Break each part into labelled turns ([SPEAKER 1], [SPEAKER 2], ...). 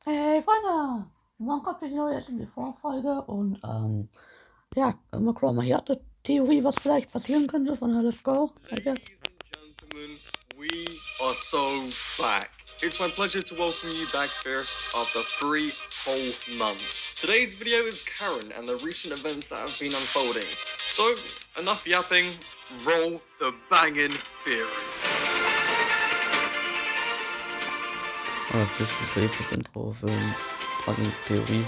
[SPEAKER 1] Hey Freunde, morgen kommt die neue Vorfolge und Machroma hier hat eine Theorie, was vielleicht passieren könnte von her. Let's go, I guess.
[SPEAKER 2] Ladies and gentlemen, we are so back. It's my pleasure to welcome you back, Fierce, after 3 whole months. Today's video is Karen and the recent events that have been unfolding. So, enough yapping, roll the bangin' theory.
[SPEAKER 1] Das ist das Intro für die Theorie.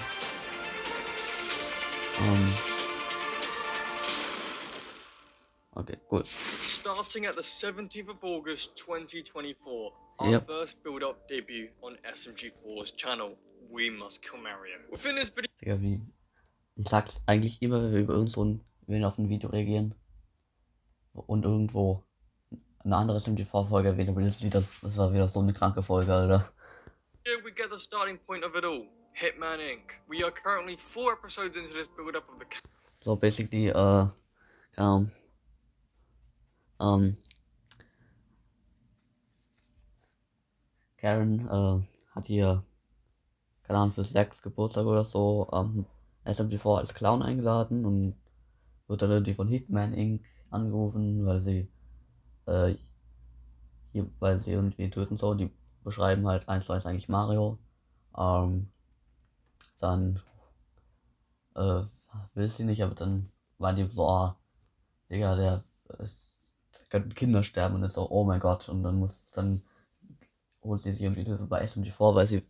[SPEAKER 1] Okay, cool.
[SPEAKER 2] Starting at the 17th of August 2024, our
[SPEAKER 1] Yep.
[SPEAKER 2] first build-up debut on SMG4's channel, We Must Kill Mario. Within this video,
[SPEAKER 1] Digga, wie. Ich sag's eigentlich immer, wenn wir über wenn wir auf ein Video reagieren und irgendwo eine andere SMG4-Folge erwähnen, aber das war wieder so eine kranke Folge, Alter.
[SPEAKER 2] here we get the starting point of it all. Hitman Inc. We are currently 4 episodes into this build-up of the
[SPEAKER 1] So basically, Karen hat hier, keine Ahnung, für 6. Geburtstag oder so, SMG4 als Clown eingeladen und wird dann irgendwie von Hitman Inc. angerufen, weil sie irgendwie töten soll. Die beschreiben halt 1:1 eigentlich Mario. Dann will sie nicht, aber dann waren die so, Digga, da könnten Kinder sterben und dann so, oh mein Gott, und dann holt sie sich irgendwie Hilfe bei SMG4, weil sie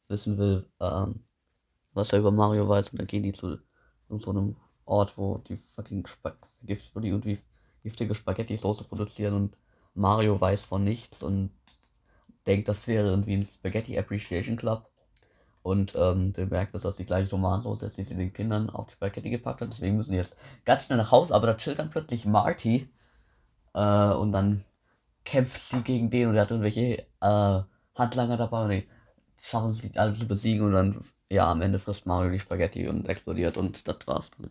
[SPEAKER 1] wissen will, was er über Mario weiß, und dann gehen die zu so einem Ort, wo die wo die irgendwie giftige Spaghetti-Soße produzieren, und Mario weiß von nichts und denkt, das wäre irgendwie ein Spaghetti Appreciation Club, und der merkt, dass das die gleiche Tomatensauce ist, die sie den Kindern auf die Spaghetti gepackt hat, deswegen müssen die jetzt ganz schnell nach Hause, aber da chillt dann plötzlich Marty, und dann kämpft sie gegen den, und er hat irgendwelche Handlanger dabei, und die schaffen sich alle zu besiegen, und dann, ja, am Ende frisst Mario die Spaghetti und explodiert, und das war's dann.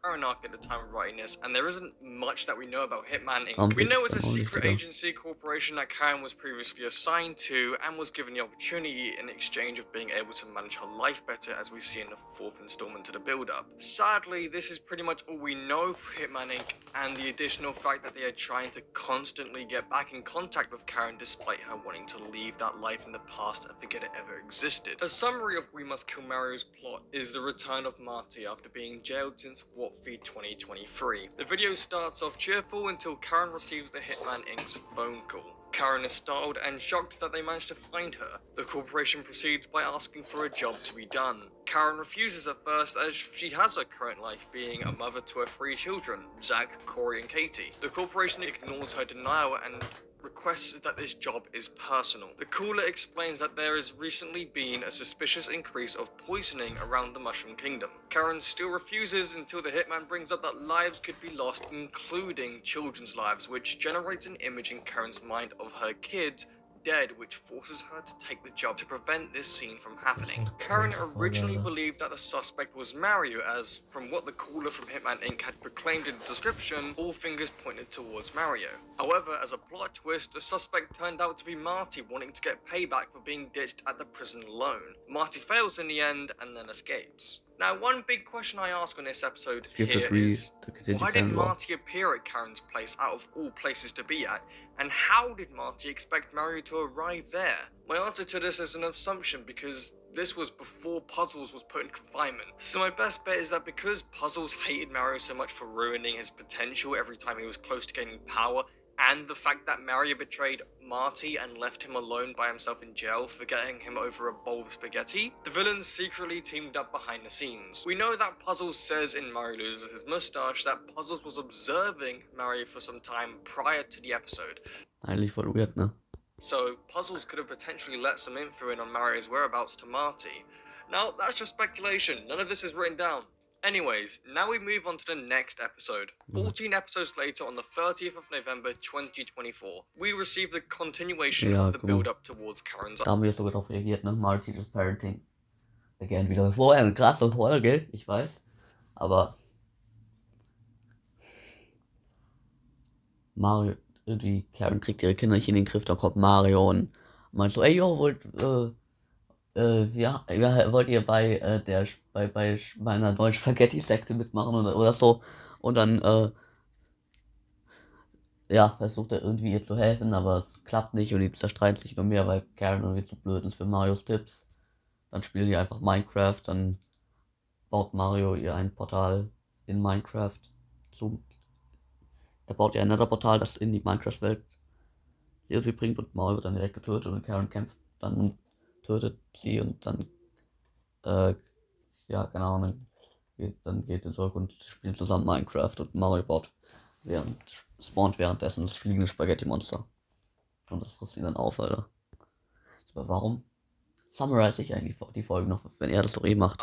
[SPEAKER 2] Karen arc at the time of writing this, and there isn't much that we know about Hitman Inc. We know it's a secret agency corporation that Karen was previously assigned to and was given the opportunity in exchange of being able to manage her life better, as we see in the 4th installment to the build-up. Sadly, this is pretty much all we know for Hitman Inc. and the additional fact that they are trying to constantly get back in contact with Karen despite her wanting to leave that life in the past and forget it ever existed. A summary of We Must Kill Mario's plot is the return of Marty after being jailed since Feed 2023. The video starts off cheerful until Karen receives the Hitman Inc.'s phone call. Karen is startled and shocked that they managed to find her. The corporation proceeds by asking for a job to be done. Karen refuses at first, as she has her current life being a mother to her 3 children, Zach, Corey and Katie. The corporation ignores her denial and requests that this job is personal. The caller explains that there has recently been a suspicious increase of poisoning around the Mushroom Kingdom. Karen still refuses until the hitman brings up that lives could be lost, including children's lives, which generates an image in Karen's mind of her kids dead, which forces her to take the job to prevent this scene from happening. Karen originally believed that the suspect was Mario, as from what the caller from Hitman Inc. had proclaimed in the description, all fingers pointed towards Mario. However, as a plot twist, the suspect turned out to be Marty, wanting to get payback for being ditched at the prison alone. Marty fails in the end and then escapes. Now, one big question I ask on this episode here is, why did Marty appear at Karen's place out of all places to be at, and how did Marty expect Mario to arrive there? My answer to this is an assumption, because this was before Puzzles was put in confinement. So my best bet is that because Puzzles hated Mario so much for ruining his potential every time he was close to gaining power, and the fact that Mario betrayed Marty and left him alone by himself in jail, forgetting him over a bowl of spaghetti, the villains secretly teamed up behind the scenes. We know that Puzzles says in Mario Loses His Mustache that Puzzles was observing Mario for some time prior to the episode.
[SPEAKER 1] Eigentlich voll weird, ne?
[SPEAKER 2] So Puzzles could have potentially let some info in on Mario's whereabouts to Marty. Now, that's just speculation, none of this is written down. Anyways, now we move on to the next episode. 14 episodes later, on the 30th of November 2024, we receive the continuation of the build-up towards Karen's...
[SPEAKER 1] Da haben wir sogar drauf reagiert, ne? Marty's Parenting. Again, wieder vorher eine krasse Folge, ich weiß. Aber Mario, irgendwie, Karen kriegt ihre Kinder nicht in den Griff, da kommt Mario und meint so, ey, yo, wollt ihr bei bei meiner neuen Spaghetti-Sekte mitmachen oder so? Und dann, versucht er irgendwie ihr zu helfen, aber es klappt nicht und die zerstreiten sich nur mehr, weil Karen irgendwie zu blöd ist für Marios Tipps. Dann spielen die einfach Minecraft, dann baut Mario ihr ein Portal in Minecraft. Er baut ihr ein Nether-Portal, das in die Minecraft-Welt irgendwie bringt und Mario wird dann direkt getötet und Karen kämpft dann und tötet sie und dann, keine Ahnung, geht er zurück und spielen zusammen Minecraft und Mario spawnt währenddessen das fliegende Spaghetti-Monster. Und das frisst ihn dann auf, Alter. Aber warum summarize ich eigentlich die Folge noch, wenn er das doch eh macht?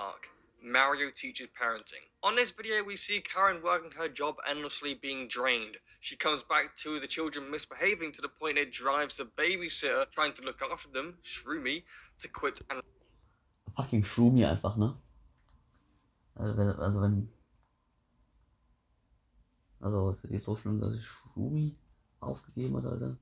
[SPEAKER 2] Mario teaches parenting. On this video, we see Karen working her job endlessly, being drained. She comes back to the children misbehaving to the point it drives the babysitter trying to look after them, Shroomy, to quit and...
[SPEAKER 1] Fucking Shroomy einfach, ne? Also für die so schlimm, dass ich Shroomy aufgegeben hat, Alter.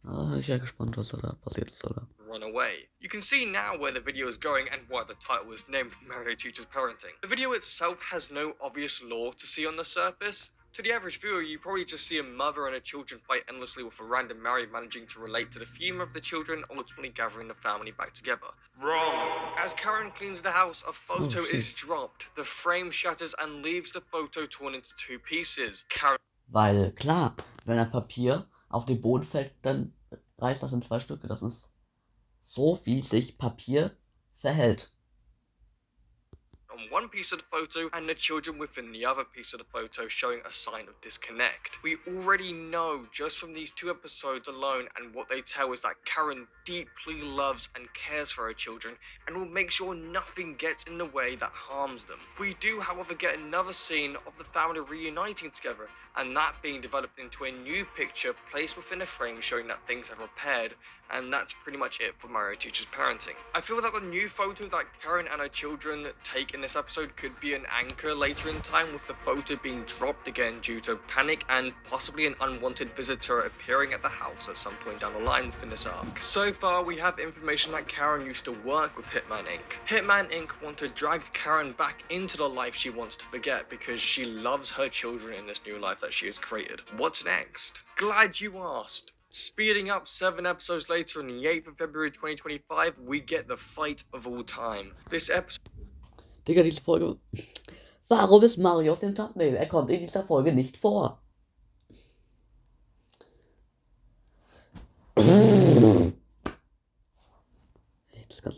[SPEAKER 1] Da bin ich ja gespannt, was da passiert ist, Alter.
[SPEAKER 2] Run away. You can see now where the video is going and why the title is named Mario Teaches Parenting. The video itself has no obvious lore to see on the surface. To the average viewer, you probably just see a mother and her children fight endlessly with a random Mario managing to relate to the theme of the children, ultimately gathering the family back together. Wrong! As Karen cleans the house, a photo is dropped. The frame shatters and leaves the photo torn into two pieces.
[SPEAKER 1] Weil, klar, wenn ein Papier auf den Boden fällt, dann reißt das in zwei Stücke. Das ist so, wie sich Papier verhält.
[SPEAKER 2] On one piece of the photo and the children within the other piece of the photo showing a sign of disconnect. We already know just from these two episodes alone, and what they tell is that Karen deeply loves and cares for her children and will make sure nothing gets in the way that harms them. We do, however, get another scene of the family reuniting together, and that being developed into a new picture placed within a frame showing that things have repaired, and that's pretty much it for Mario Teaches Parenting. I feel that the new photo that Karen and her children take in this episode could be an anchor later in time, with the photo being dropped again due to panic and possibly an unwanted visitor appearing at the house at some point down the line within this arc. So far, we have information that Karen used to work with Hitman Inc. Hitman Inc. want to drag Karen back into the life she wants to forget because she loves her children in this new life that she has created. What's next? Glad you asked. Speeding up 7 episodes later on the 8th of February 2025, we get the fight of all time. This episode...
[SPEAKER 1] Digga, diese Folge... Warum ist Mario auf dem Thumbnail? Er kommt in dieser Folge nicht vor.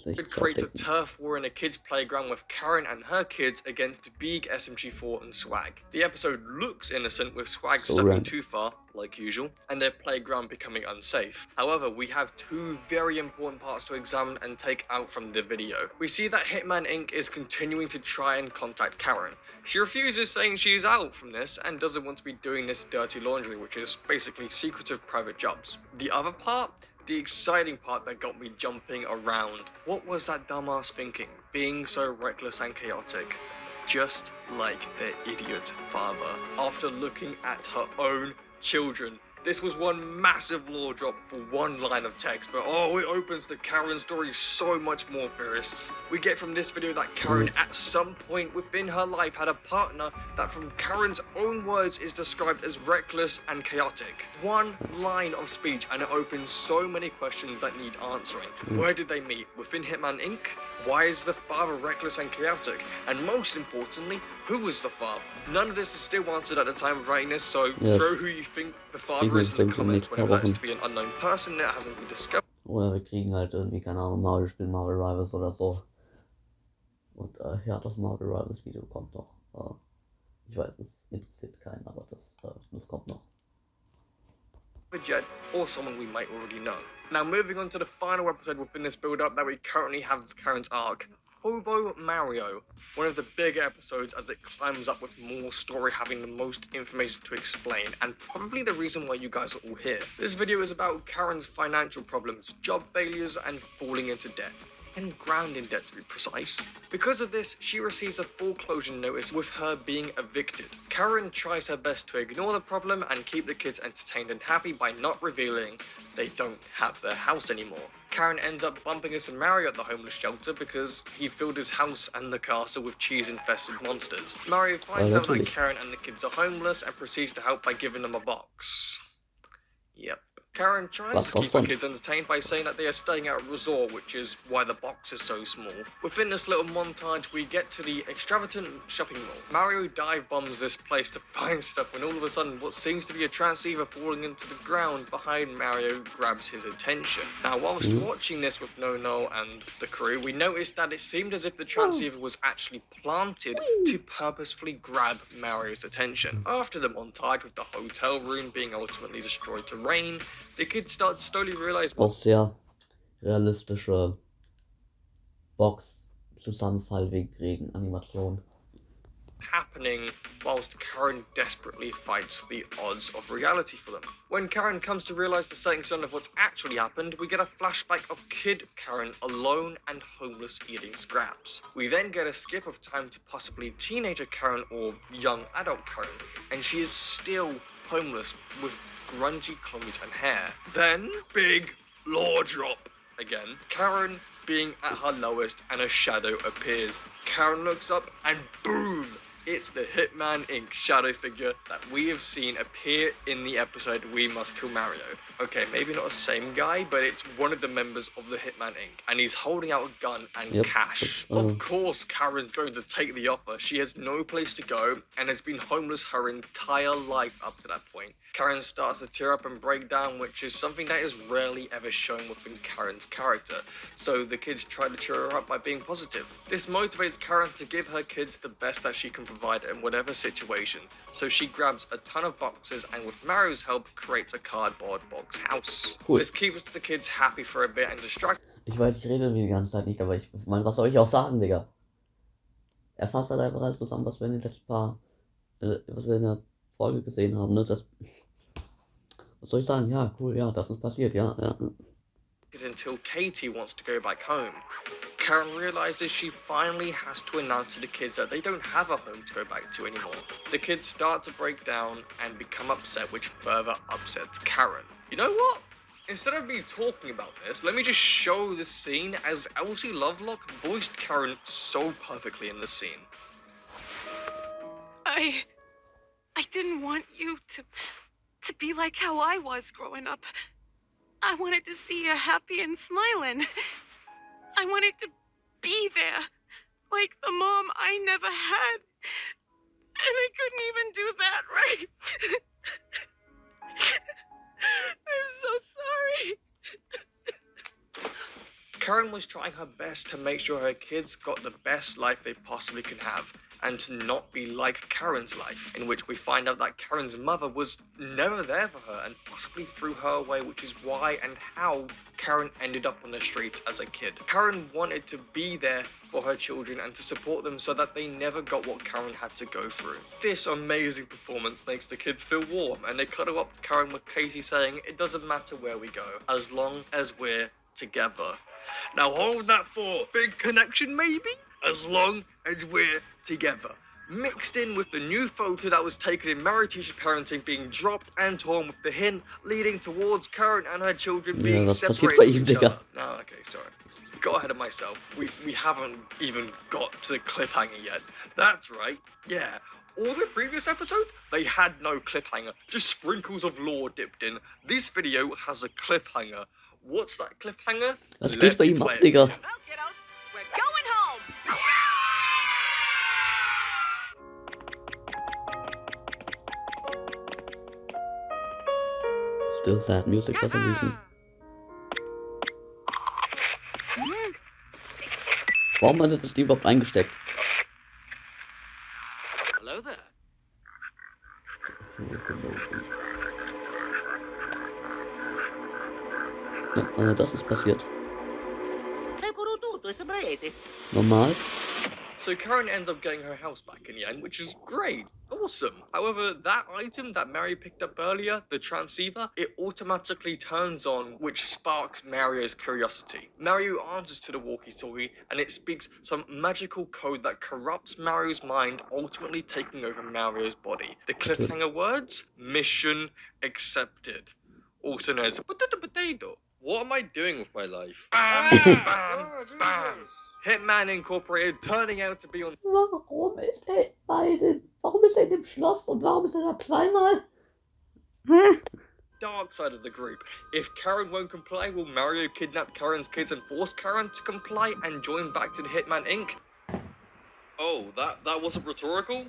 [SPEAKER 2] Could create a turf war in a kids' playground with Karen and her kids against Big SMG4 and Swag. The episode looks innocent, with Swag stepping too far, like usual, and their playground becoming unsafe. However, we have two very important parts to examine and take out from the video. We see that Hitman Inc. is continuing to try and contact Karen. She refuses, saying she is out from this and doesn't want to be doing this dirty laundry, which is basically secretive private jobs. The other part? The exciting part that got me jumping around. What was that dumbass thinking? Being so reckless and chaotic. Just like their idiot father. After looking at her own children. This was one massive lore drop for one line of text, but it opens the Karen story so much more, theorists. We get from this video that Karen at some point within her life had a partner that, from Karen's own words, is described as reckless and chaotic. One line of speech and it opens so many questions that need answering. Where did they meet? Within Hitman Inc.? Why is the father reckless and chaotic? And most importantly, who was the father? None of this is still answered at the time of writing this, so throw who you think the father is in the comments whenever that is to be an unknown person that hasn't been discovered.
[SPEAKER 1] Oder wir kriegen halt irgendwie, keine Ahnung, Mario spielt Marvel Rivals oder so. Und das Marvel Rivals Video kommt noch. Ich weiß, es interessiert keinen, aber das kommt noch.
[SPEAKER 2] Jet, or someone we might already know. Now, moving on to the final episode within this build-up that we currently have as Karen's arc. Hobo Mario, one of the bigger episodes as it climbs up with more story, having the most information to explain, and probably the reason why you guys are all here. This video is about Karen's financial problems, job failures, and falling into debt. grand in debt to be precise. Because of this, she receives a foreclosure notice with her being evicted. Karen tries her best to ignore the problem and keep the kids entertained and happy by not revealing they don't have their house anymore. Karen ends up bumping into Mario at the homeless shelter because he filled his house and the castle with cheese-infested monsters. Mario finds out that Karen and the kids are homeless and proceeds to help by giving them a box. Yep. Karen tries to keep her kids entertained by saying that they are staying at a resort, which is why the box is so small. Within this little montage, we get to the extravagant shopping mall. Mario dive bombs this place to find stuff when all of a sudden what seems to be a transceiver falling into the ground behind Mario grabs his attention. Now, whilst watching this with No and the crew, we noticed that it seemed as if the transceiver was actually planted to purposefully grab Mario's attention. After the montage with the hotel room being ultimately destroyed to rain, the kids start to slowly realize
[SPEAKER 1] auch sehr realistische Box-Zusammenfall wegen Regen-Animation.
[SPEAKER 2] Happening whilst Karen desperately fights the odds of reality for them. When Karen comes to realize the setting sun of what's actually happened, we get a flashback of kid Karen alone and homeless eating scraps. We then get a skip of time to possibly teenager Karen or young adult Karen, and she is still homeless with grungy clothes and hair. Then, big law drop again. Karen being at her lowest and a shadow appears. Karen looks up and boom! It's the Hitman Inc. shadow figure that we have seen appear in the episode We Must Kill Mario. Okay, maybe not the same guy, but it's one of the members of the Hitman Inc. And he's holding out a gun and cash. Of course, Karen's going to take the offer. She has no place to go and has been homeless her entire life up to that point. Karen starts to tear up and break down, which is something that is rarely ever shown within Karen's character. So the kids try to cheer her up by being positive. This motivates Karen to give her kids the best that she can provide in whatever situation. So she grabs a ton of boxes and with Mario's help creates a cardboard box house. Cool. This keeps the kids happy for a bit and distracts.
[SPEAKER 1] Ich weiß, ich rede die ganze Zeit nicht, aber ich meine, was soll ich auch sagen, Digga? Er fasst halt einfach alles zusammen, was wir in den letzten was wir in der Folge gesehen haben, ne? Das, was soll ich sagen? Ja, cool, ja, das ist passiert, ja.
[SPEAKER 2] Until Katie wants to go back home. Karen realizes she finally has to announce to the kids that they don't have a home to go back to anymore. The kids start to break down and become upset, which further upsets Karen. You know what? Instead of me talking about this, let me just show the scene as Elsie Lovelock voiced Karen so perfectly in the scene.
[SPEAKER 3] I didn't want you to be like how I was growing up. I wanted to see you happy and smiling. I wanted to be there, like the mom I never had. And I couldn't even do that right. I'm so sorry.
[SPEAKER 2] Karen was trying her best to make sure her kids got the best life they possibly can have, and to not be like Karen's life, in which we find out that Karen's mother was never there for her and possibly threw her away, which is why and how Karen ended up on the streets as a kid. Karen wanted to be there for her children and to support them so that they never got what Karen had to go through. This amazing performance makes the kids feel warm, and they cuddle up to Karen with Casey saying, "It doesn't matter where we go, as long as we're together." Now hold that for big connection maybe? As long as we're together. Mixed in with the new photo that was taken in Mary Teacher's parenting being dropped and torn with the hint leading towards Karen and her children being separated from each other. No, okay, sorry. Got ahead of myself. We haven't even got to the cliffhanger yet. That's right, yeah. All the previous episodes, they had no cliffhanger, just sprinkles of lore dipped in. This video has a cliffhanger. What's that cliffhanger?
[SPEAKER 1] Was geht bei ihm ab, Digga?
[SPEAKER 3] Well, kiddos, we're going home.
[SPEAKER 1] Still sad music for some reason. Warum hat er das die überhaupt eingesteckt?
[SPEAKER 4] Hello there.
[SPEAKER 1] Ja, das ist passiert. Normal.
[SPEAKER 2] So Karen ends up getting her house back in the end, which is great. Awesome. However, that item that Mario picked up earlier, the transceiver, it automatically turns on, which sparks Mario's curiosity. Mario answers to the walkie-talkie, and it speaks some magical code that corrupts Mario's mind, ultimately taking over Mario's body. The cliffhanger words? Mission accepted. Also known as potato. What am I doing with my life? Bam! Bam! Hitman Incorporated turning out to be on.
[SPEAKER 1] Warum ist in dem Schloss und warum ist da zweimal?
[SPEAKER 2] Dark side of the group. If Karen won't comply, will Mario kidnap Karen's kids and force Karen to comply and join back to the Hitman Inc? Oh, that wasn't rhetorical?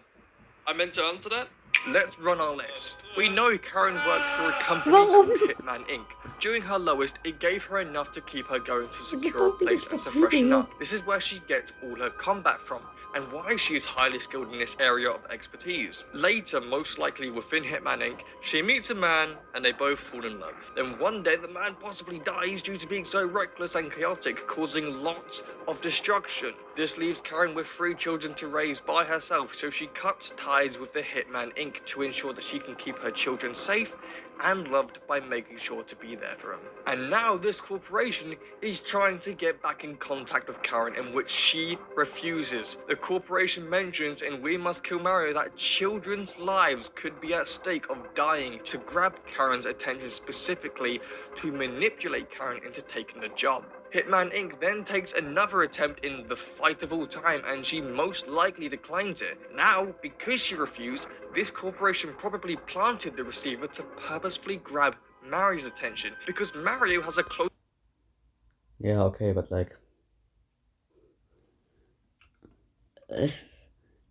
[SPEAKER 2] I meant to answer that? Let's run our list. We know Karen worked for a company called Hitman Inc. During her lowest, it gave her enough to keep her going to secure a place and to freshen up. This is where she gets all her combat from, and why she is highly skilled in this area of expertise. Later, most likely within Hitman Inc., she meets a man and they both fall in love. Then one day the man possibly dies due to being so reckless and chaotic, causing lots of destruction. This leaves Karen with 3 children to raise by herself, so she cuts ties with the Hitman Inc. to ensure that she can keep her children safe and loved by making sure to be there for them. And now this corporation is trying to get back in contact with Karen, in which she refuses. The corporation mentions in We Must Kill Mario that children's lives could be at stake of dying to grab Karen's attention, specifically to manipulate Karen into taking the job. Hitman Inc. then takes another attempt in the fight of all time, and she most likely declines it. Now, because she refused, this corporation probably planted the receiver to purposefully grab Mario's attention, because Mario has a close...
[SPEAKER 1] Yeah, okay, but like...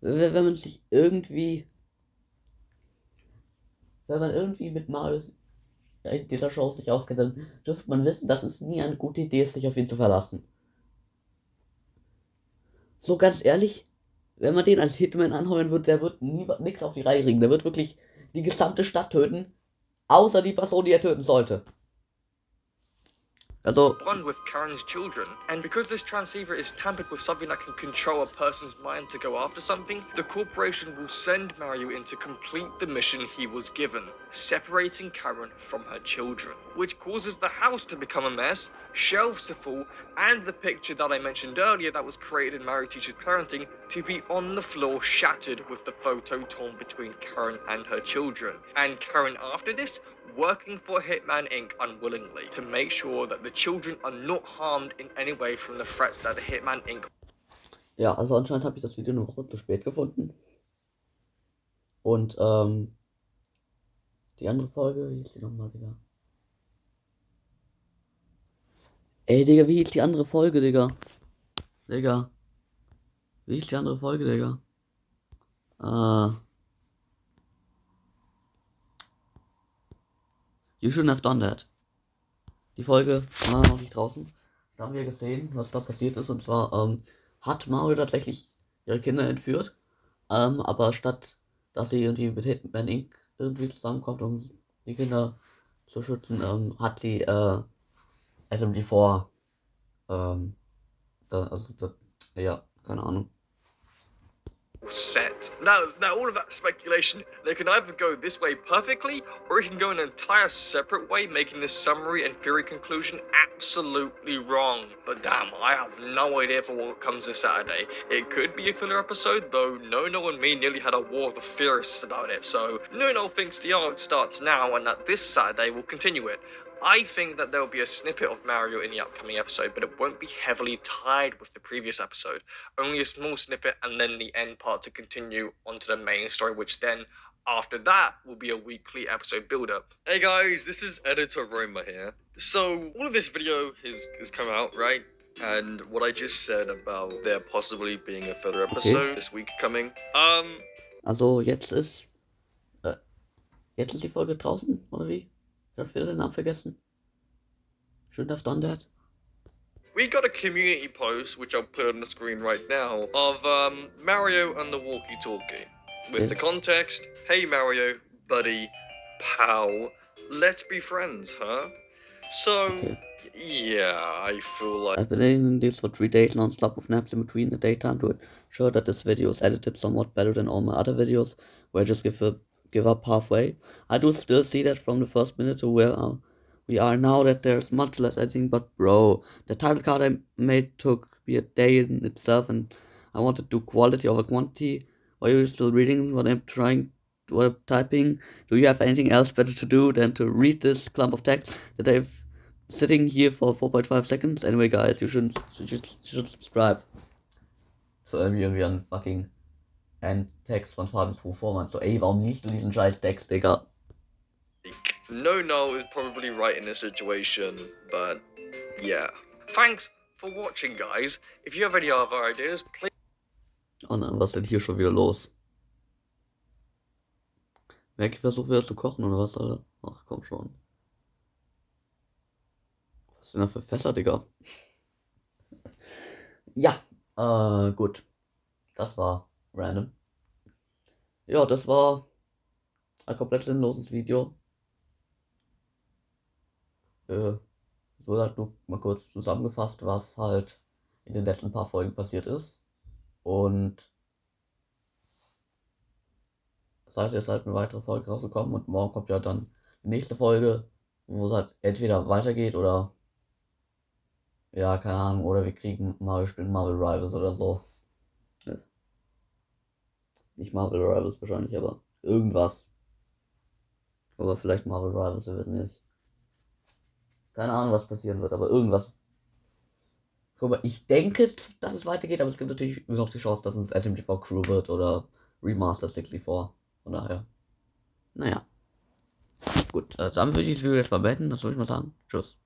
[SPEAKER 1] wenn man sich irgendwie... Wenn man irgendwie mit Mario in dieser Show sich auskennt, dann dürfte man wissen, dass es nie eine gute Idee ist, sich auf ihn zu verlassen. So ganz ehrlich, wenn man den als Hitman anheuern wird, der wird nichts auf die Reihe kriegen. Der wird wirklich die gesamte Stadt töten, außer die Person, die er töten sollte.
[SPEAKER 2] Bond with Karen's children, and because this transceiver is tampered with something that can control a person's mind to go after something, the corporation will send Mario in to complete the mission he was given, separating Karen from her children, which causes the house to become a mess, shelves to fall, and the picture that I mentioned earlier that was created in Mario Teaches Parenting to be on the floor, shattered, with the photo torn between Karen and her children. And Karen, after this, working for Hitman Inc. unwillingly to make sure that the children are not harmed in any way from the threats that Hitman Inc.
[SPEAKER 1] Ja, also anscheinend habe ich das Video eine Woche zu spät gefunden. Und die andere Folge, wie hieß die nochmal, Digga? Ey, Digga, wie hieß die andere Folge, Digga? Digga. Wie hieß die andere Folge, Digga? You shouldn't have done that. Die Folge war noch nicht draußen. Da haben wir gesehen, was da passiert ist. Und zwar hat Mario tatsächlich ihre Kinder entführt. Aber statt dass sie irgendwie mit Hitman Inc. irgendwie zusammenkommt, um die Kinder zu schützen, hat sie SMG4 ja, keine Ahnung.
[SPEAKER 2] Set. Now all of that speculation, they can either go this way perfectly, or it can go an entire separate way, making this summary and theory conclusion absolutely wrong. But damn, I have no idea for what comes this Saturday. It could be a filler episode, though No and me nearly had a war of the theorists about it, so No thinks the arc starts now and that this Saturday will continue it. I think that there will be a snippet of Mario in the upcoming episode, but it won't be heavily tied with the previous episode. Only a small snippet and then the end part to continue onto the main story, which then, after that, will be a weekly episode build-up. Hey guys, this is Editor Roma here. So, all of this video has come out, right? And what I just said about there possibly being a further episode this week coming.
[SPEAKER 1] Also, jetzt ist die Folge draußen, oder wie? Ich hab wieder den Namen vergessen. Shouldn't have done that.
[SPEAKER 2] We got a community post, which I'll put on the screen right now, of Mario and the walkie-talkie. With the context, hey Mario, buddy, pal, let's be friends, huh? So, Yeah, I feel like
[SPEAKER 1] I've been editing this for 3 days non-stop with naps in between the daytime to ensure that this video is edited somewhat better than all my other videos, where I just give up halfway. I do still see that from the first minute to where we are now, that there's much less editing, but bro, the title card I made took me a day in itself, and I wanted to do quality over quantity. While you're still reading what I'm typing, do you have anything else better to do than to read this clump of text that I've sitting here for 4.5 seconds? Anyway, guys, you should subscribe. So irgendwie ein fucking Text von Fabius Vormann. So, ey, warum liest du diesen scheiß Text, Digga?
[SPEAKER 2] no is probably right in this situation, but yeah. Thanks for watching, guys. If you have any other ideas, please.
[SPEAKER 1] Oh nein, was ist denn hier schon wieder los? Merke, versucht wieder zu kochen oder was, Alter? Ach, komm schon. Was sind da für Fässer, Digga? Ja, gut. Das war random. Ja, das war ein komplett sinnloses Video. Es wurde halt nur mal kurz zusammengefasst, was halt in den letzten paar Folgen passiert ist. Und das heißt, jetzt halt eine weitere Folge rausgekommen und morgen kommt ja dann die nächste Folge, wo es halt entweder weitergeht oder ja, keine Ahnung, oder wir kriegen spielen Marvel Rivals oder so. Nicht Marvel Rivals wahrscheinlich, aber irgendwas. Aber vielleicht Marvel Rivals, wir wissen nicht. Keine Ahnung, was passieren wird, aber irgendwas. Guck mal, ich denke, dass es weitergeht, aber es gibt natürlich noch die Chance, dass es SMG4 Crew wird oder Remastered 64. Von daher. Naja. Gut, dann würde ich das Video jetzt mal beenden. Das würde ich mal sagen. Tschüss.